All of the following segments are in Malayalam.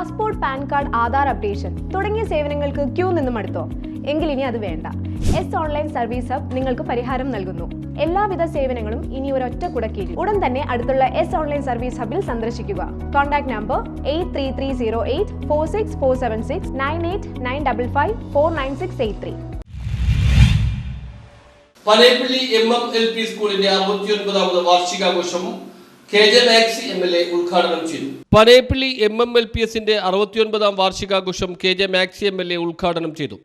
Passport, pan card, Aadhaar updation തുടങ്ങിയ സേവനങ്ങൾക്ക് ക്യൂ നിന്നും അടുത്തോ? എങ്കിൽ ഇനി അത് വേണ്ട. എസ് ഓൺലൈൻ സർവീസ് ഹബ് നിങ്ങൾക്ക് പരിഹാരം നൽകുന്നു. എല്ലാവിധ സേവനങ്ങളും ഇനി ഒരൊറ്റ കുടക്കീഴിൽ. ഉടൻ തന്നെ അടുത്തുള്ള എസ് ഓൺലൈൻ സർവീസ് ഹബിൽ സന്ദർശിക്കുക. Contact number 8330846476 9895549683. പനേപ്പള്ളി MMLP സ്കൂളിന്റെ 69ാമത് വാർഷികാഘോഷം KJ മാക്സി MLA ഉദ്ഘാടനം ചെയ്തു. പനേപ്പള്ളി MMLPSന്റെ 69ാം വാർഷികാഘോഷം KJ മാക്സി MLA ഉദ്ഘാടനം ചെയ്തു.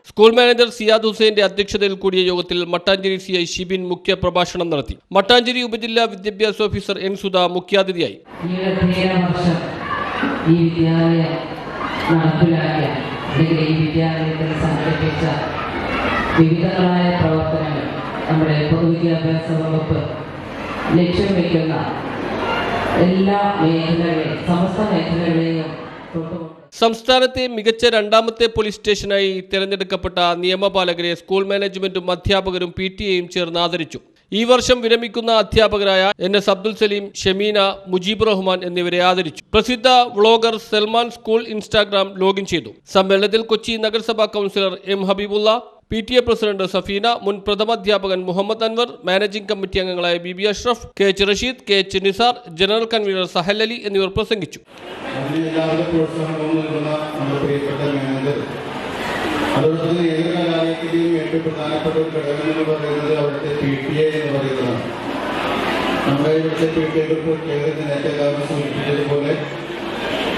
സ്കൂൾ മാനേജർ സിയാദ് ഹുസൈന്റെ അധ്യക്ഷതയിൽ കൂടിയ യോഗത്തിൽ മട്ടാഞ്ചേരി CI ഷിബിൻ മുഖ്യ പ്രഭാഷണം നടത്തി. മട്ടാഞ്ചേരി ഉപജില്ലാ വിദ്യാഭ്യാസ ഓഫീസർ N സുധ മുഖ്യാതിഥിയായി. വിവിധങ്ങളായ പ്രവർത്തനങ്ങൾ നമ്മുടെ പൊതുവിദ്യാഭ്യാസ വകുപ്പ് ലക്ഷ്യം വയ്ക്കുന്ന എല്ലാ മേഖലകളെയും സമസ്ത മേഖലകളെയും സംസ്ഥാനത്തെ മികച്ച രണ്ടാമത്തെ പോലീസ് സ്റ്റേഷനായി തിരഞ്ഞെടുക്കപ്പെട്ട നിയമപാലകരെ സ്കൂൾ മാനേജ്മെന്റും അധ്യാപകരും PTA-യും ചേർന്ന് ആദരിച്ചു. ഈ വർഷം വിരമിക്കുന്ന അധ്യാപകരായ NS അബ്ദുൽ സലീം, ഷമീന, മുജീബ് റഹ്മാൻ എന്നിവരെ ആദരിച്ചു. പ്രസിദ്ധ vlogger Salman school Instagram login ചെയ്തു. സമ്മേളനത്തിൽ കൊച്ചി നഗരസഭാ councillor M Habibulla, PTA president Safeena, മുൻ പ്രഥമാധ്യാപകൻ മുഹമ്മദ് അൻവർ, മാനേജിംഗ് കമ്മിറ്റി അംഗങ്ങളായ BB Ashraf, KH Rasheed, KH Nizar, general convener Sahal Ali എന്നിവർ പ്രസംഗിച്ചു. അതോടൊപ്പം ഏത് കലാലയത്തിന്റെയും ഏറ്റവും പ്രധാനപ്പെട്ട ഒരു ഘടകം എന്ന് പറയുന്നത് അവിടുത്തെ PTA എന്ന് പറയുന്നതാണ്. നമ്മുടെ ഇവിടുത്തെ PTA കേരളത്തിൽ നേരത്തെ എല്ലാവരും സൂചിപ്പിച്ചതുപോലെ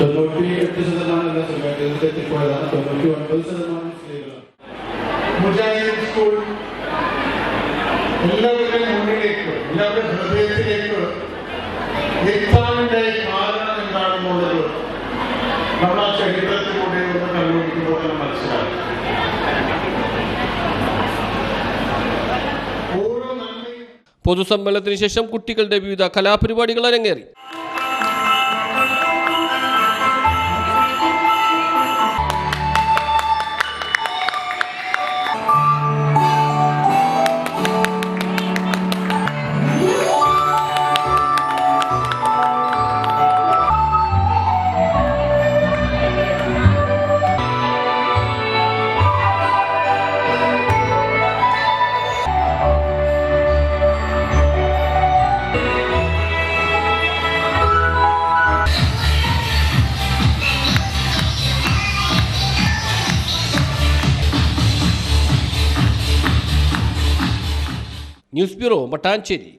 98% സമയത്ത് തെറ്റിപ്പോയതാണ്. 99% സ്ത്രീകളാണ്. മുജാഹിദ് സ്കൂൾ എല്ലാവരുടെയും മുന്നിലേക്ക്, എല്ലാവരുടെ ഹൃദയത്തിലേക്ക് എത്താനുള്ള കാരണം എന്താണെന്നുള്ളത് നമ്മൾ ആ ചരിത്രത്തിലൂടെ ഒന്ന് കണ്ടുപിടിക്കുമ്പോൾ തന്നെ മനസ്സിലാക്കും. പൊതുസമ്മേളനത്തിന് ശേഷം കുട്ടികളുടെ വിവിധ കലാപരിപാടികൾ അരങ്ങേറി. News bureau, Mattancherry.